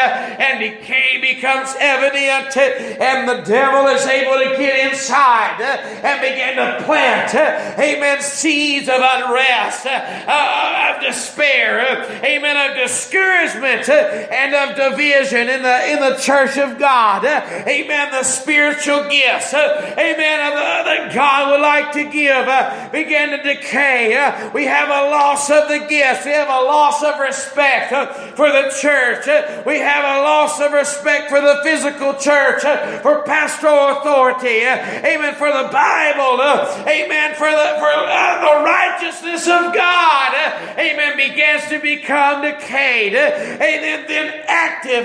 and decay becomes evident, and the devil is able to get inside and begin to plant, amen, seeds of unrest, of despair, amen, of discouragement, and of division in the church of God. Amen. The spiritual gifts, amen, that God would like to give begin to decay. We have a loss of the gifts. We have a loss of respect for the church. We have a loss of respect for the physical church, for pastoral authority, amen, for the Bible, amen, for the righteousness of God, amen, begins to become decayed. And then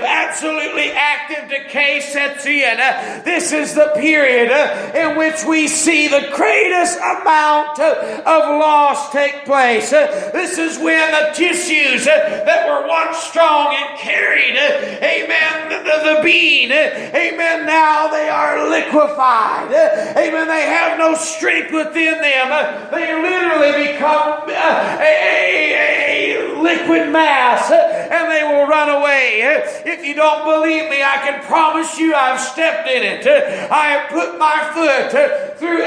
absolutely active decay sets in. This is the period in which we see the greatest amount of loss take place. This is when the tissues that were once strong and carried, amen, the being, amen, now they are liquefied. Amen, they have no strength within them. They literally become a liquid mass, and they will run away. If you don't believe me, I can promise you I've stepped in it. I have put my foot through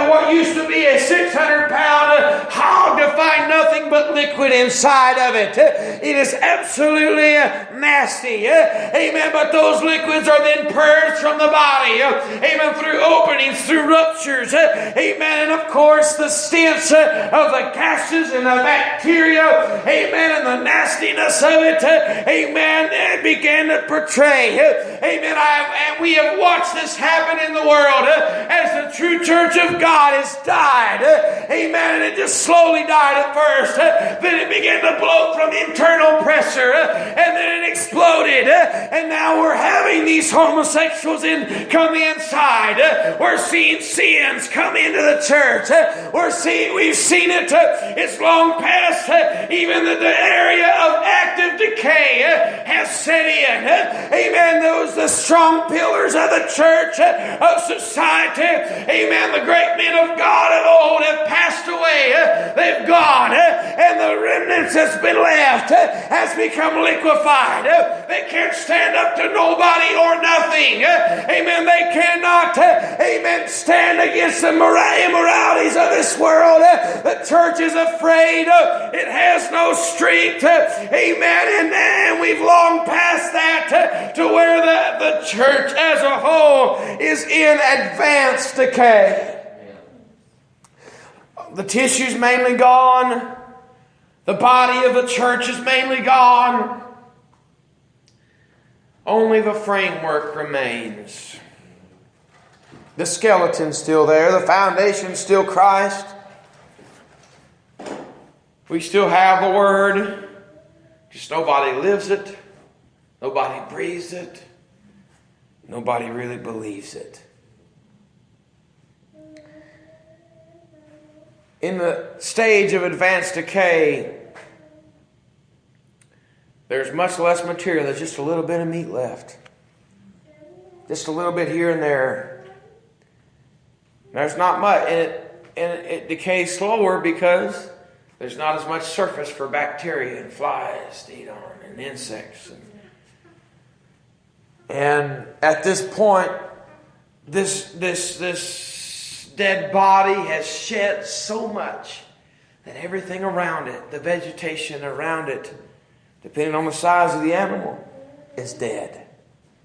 what used to be a 600-pound hog to find nothing but liquid inside of it. It is absolutely nasty. Amen. But those liquids are then purged from the body. Amen. Through openings, through ruptures. Amen. And of course, the stench of the gases and the bacteria. Amen. And the nastiness of it. Amen. It began to portray. Amen. And we have watched this happen in the world as the true church of God has died. Amen. And it just slowly died at first. Then it began to bloat from internal pressure. And then it exploded. And now we're having these homosexuals come inside. We're seeing sins come into the church. We've seen it. It's long past even the area of active decay has set in. Amen. The strong pillars of the church, of society. Amen. The great men of God of old have passed away. They've gone. And the remnants that's been left has become liquefied. They can't stand up to nobody or nothing. Amen. They cannot, amen, stand against the immoralities of this world. The church is afraid. It has no strength. Amen. And we've long passed that to where the church as a whole is in advanced decay. The tissue's mainly gone. The body of the church is mainly gone. Only the framework remains. The skeleton's still there. The foundation's still Christ. We still have the Word. Just nobody lives it. Nobody breathes it. Nobody really believes it. In the stage of advanced decay, there's much less material. There's just a little bit of meat left. Just a little bit here and there. There's not much. And it decays slower because there's not as much surface for bacteria and flies to eat on and insects. And at this point, this dead body has shed so much that everything around it, the vegetation around it, depending on the size of the animal, is dead.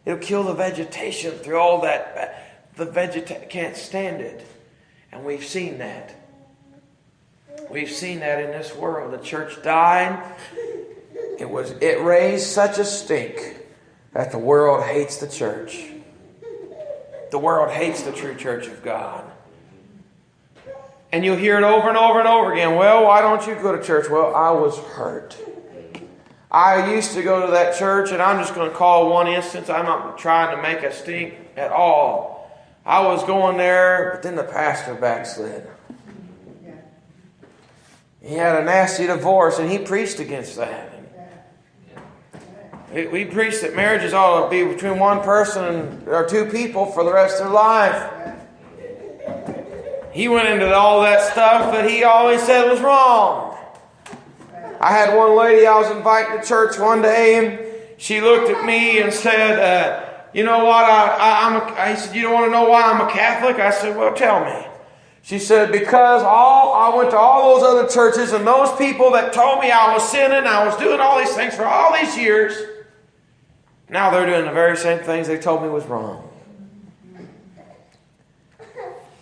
It'll kill the vegetation through all that. The vegetation can't stand it. And we've seen that. We've seen that in this world. The church died. It raised such a stink that the world hates the church. The world hates the true church of God. And you'll hear it over and over and over again. Well, why don't you go to church? Well, I was hurt. I used to go to that church, and I'm just going to call one instance. I'm not trying to make a stink at all. I was going there, but then the pastor backslid. He had a nasty divorce, and he preached against that. We preached that marriages ought to be between one person or two people for the rest of their life. He went into all that stuff that he always said was wrong. I had one lady I was inviting to church one day, she looked at me and said, you know what, I said, you don't want to know why I'm a Catholic? I said, well, tell me. She said, because I went to all those other churches, and those people that told me I was sinning, I was doing all these things for all these years, now they're doing the very same things they told me was wrong.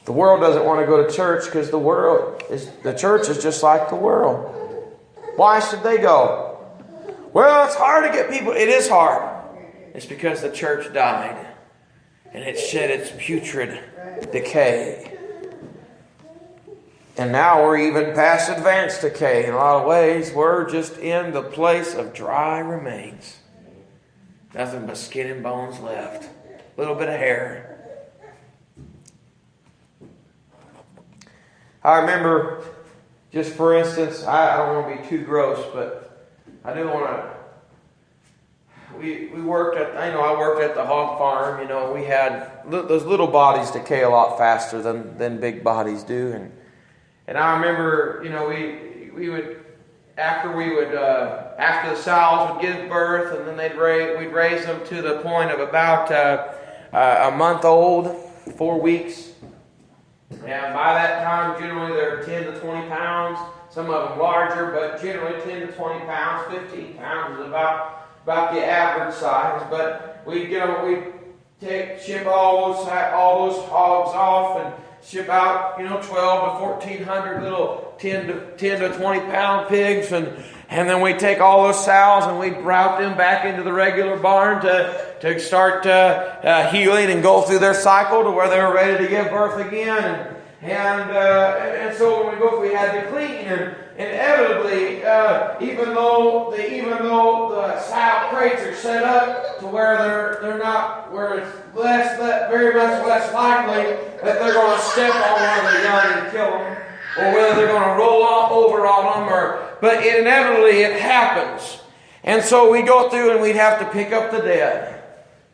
The world doesn't want to go to church because the church is just like the world. Why should they go? Well, it's hard to get people. It is hard. It's because the church died and it shed its putrid decay. And now we're even past advanced decay in a lot of ways. We're just in the place of dry remains. Nothing but skin and bones left. A little bit of hair. I remember, just for instance, I don't want to be too gross, but I do want to. We worked at, I worked at the hog farm. We had those little bodies decay a lot faster than big bodies do, and I remember, we would after the sows would give birth, and then we'd raise them to the point of about a month old, 4 weeks. And by that time, generally they're 10 to 20 pounds. Some of them larger, but generally 10 to 20 pounds. 15 pounds is about the average size. But we'd ship all those hogs off and ship out 12 to 1,400 little 10 to 20 pound pigs, and then we'd take all those sows and we'd route them back into the regular barn to start healing and go through their cycle to where they were ready to give birth again. And so when we had to clean, and inevitably, even though the sow crates are set up to where they're not, where it's very much less likely that they're going to step on one of the young and kill them, or whether they're going to roll over on them, but inevitably it happens. And so we go through and we'd have to pick up the dead,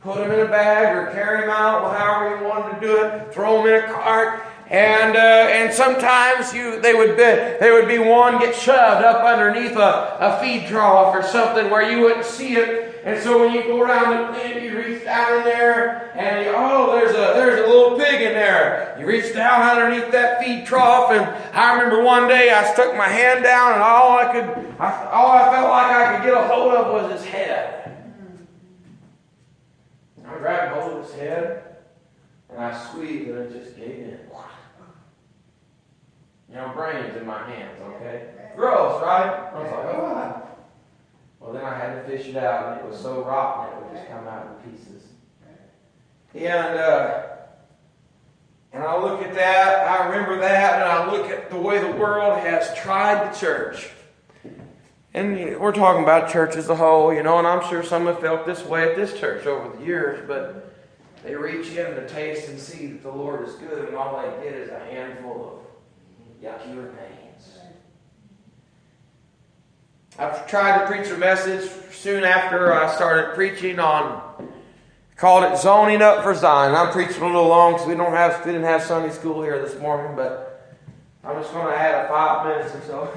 put them in a bag or carry them out, however you wanted to do it, throw them in a cart. And sometimes they would be one get shoved up underneath a feed trough or something where you wouldn't see it. And so when you go around the pen, you reach down in there and there's a little pig in there. You reach down underneath that feed trough, and I remember one day I stuck my hand down, and all I felt like I could get a hold of was his head. I grabbed hold of his head and I squeezed, and it just gave in. Brains in my hands, okay? Gross, right? I was like, oh. Well, then I had to fish it out, and it was so rotten it would just come out in pieces. And I look at that, I remember that, and I look at the way the world has tried the church. And we're talking about church as a whole, and I'm sure some have felt this way at this church over the years, but they reach in to taste and see that the Lord is good, and all they get is a handful of yucky remains. I've tried to preach a message soon after I started preaching called it Zoning Up for Zion. I'm preaching a little long because we didn't have Sunday school here this morning, but I'm just going to add 5 minutes or so.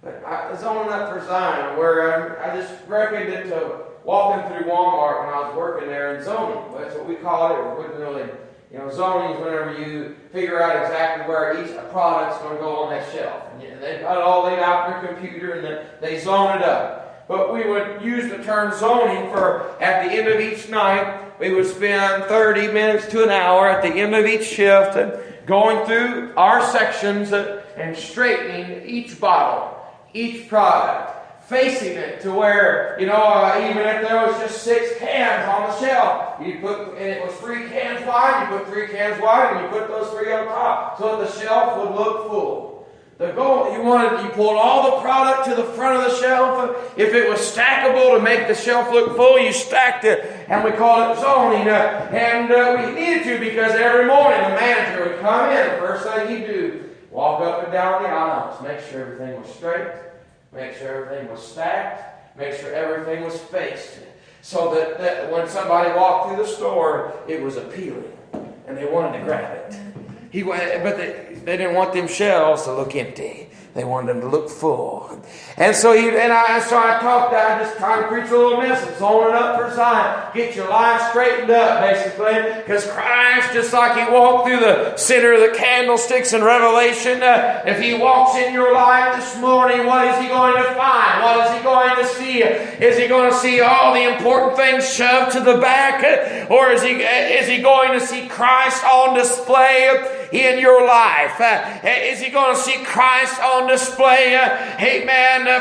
But Zoning Up for Zion, where I just reckoned it to walking through Walmart when I was working there in zoning. That's what we call it. It wasn't really, zoning is whenever you figure out exactly where each product's going to go on that shelf. And they've got it all laid out in their computer, and they zone it up. But we would use the term zoning for, at the end of each night, we would spend 30 minutes to an hour at the end of each shift and going through our sections and straightening each bottle, each product, facing it to where, even if there was just 6 cans on the shelf, and it was 3 cans wide, you put 3 cans wide, and you put those 3 on top, so that the shelf would look full. The goal, you pulled all the product to the front of the shelf. If it was stackable to make the shelf look full, you stacked it, and we called it zoning. We needed to, because every morning the manager would come in. The first thing he'd do, walk up and down the aisles, make sure everything was straight, make sure everything was stacked, make sure everything was faced, so that when somebody walked through the store, it was appealing, and they wanted to grab it. But they didn't want them shelves to look empty. They wanted them to look full. And so I just tried to preach a little message, owning up for Zion. Get your life straightened up, basically. Because Christ, just like He walked through the center of the candlesticks in Revelation, if He walks in your life this morning, what is He going to find? What is He going to see? Is He going to see all the important things shoved to the back? Or is He going to see Christ on display in your life? Is He going to see Christ on display,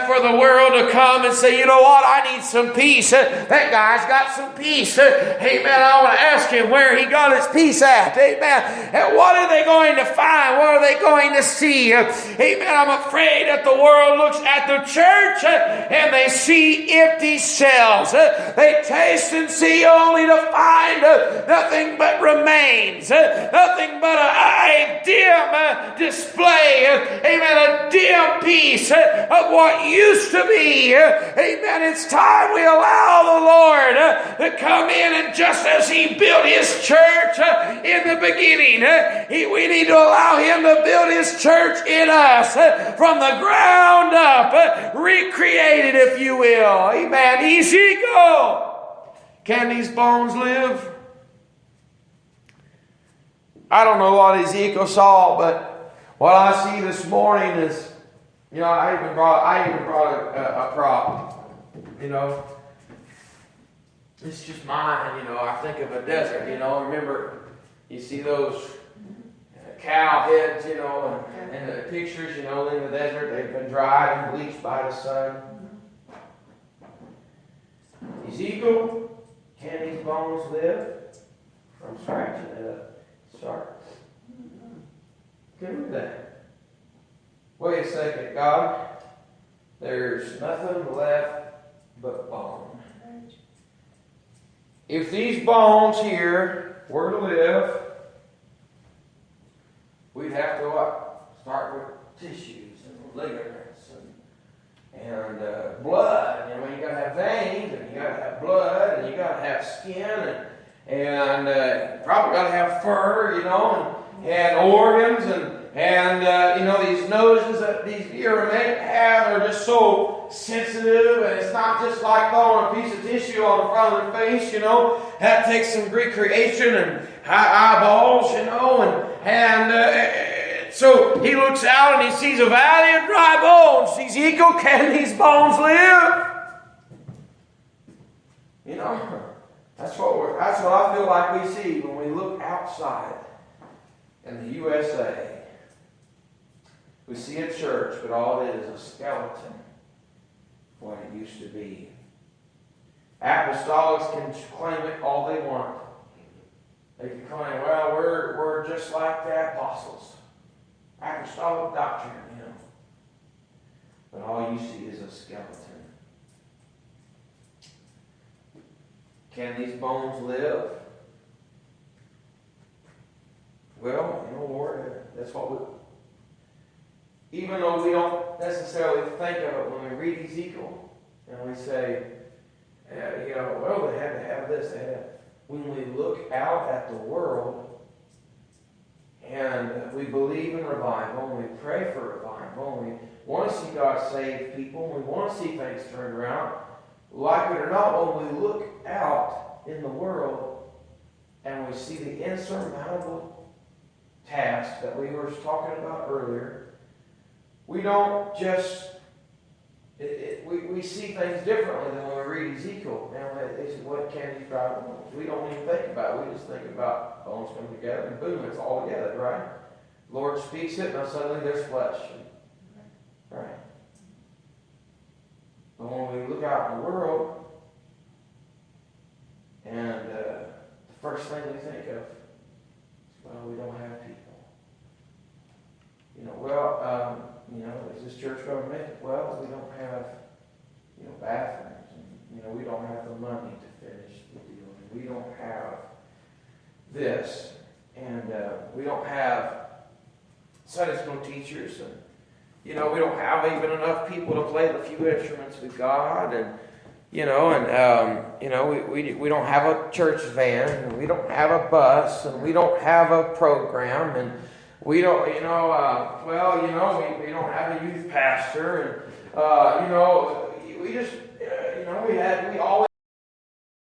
for the world to come and say, you know what, I need some peace. That guy's got some peace. I want to ask him where he got his peace at. Amen. What are they going to find? What are they going to see? I'm afraid that the world looks at the church and they see empty shells. They taste and see only to find nothing but remains. Nothing but a dim display. A dim piece of what used to be. It's time we allow the Lord to come in, and just as He built His church in the beginning, we need to allow Him to build His church in us from the ground up, recreated, if you will. Amen. Ezekiel, can these bones live? I don't know what Ezekiel saw, but what I see this morning is, I even brought a prop. It's just mine. I think of a desert. Remember, you see those cow heads, and the pictures, in the desert, they've been dried and bleached by the sun. Ezekiel, can these bones live? I'm scratching it up. Sorry. Give me that. Wait a second, God. There's nothing left but bone. If these bones here were to live, we'd have to what? Start with tissues and ligaments and blood. You got to have veins, and you got to have blood, and you got to have skin, and probably got to have fur, and organs, and these noses that these deer have are just so sensitive, and it's not just like throwing a piece of tissue on the front of their face, That takes some recreation and eyeballs, so he looks out and he sees a valley of dry bones. Ezekiel, can these bones live? That's what I feel like we see when we look outside in the USA. We see a church, but all it is a skeleton of what it used to be. Apostolics can claim it all they want. They can claim, well, we're just like the apostles. Apostolic doctrine, But all you see is a skeleton. Can these bones live? Well, Lord, that's what we... Even though we don't necessarily think of it when we read Ezekiel, and we say, they had to have this, they had... When we look out at the world, and we believe in revival, and we pray for revival, and we want to see God save people, and we want to see things turned around, like it or not, when we look out in the world and we see the insurmountable task that we were talking about earlier, we don't just... We see things differently than when we read Ezekiel. Now, they say, what can these dry bones? We don't even think about it. We just think about bones coming together, and boom, it's all together, right? The Lord speaks it, and suddenly there's flesh. Right? But when we look out in the world, and the first thing we think of is, well, we don't have people. Is this church going to make it? Well, we don't have, bathrooms, and, we don't have the money to finish the deal, and we don't have this, and we don't have Sunday school teachers, and, we don't have even enough people to play the few instruments with God, and, we don't have a church van, and we don't have a bus, and we don't have a program, and We don't, we don't have a youth pastor, and we just, we always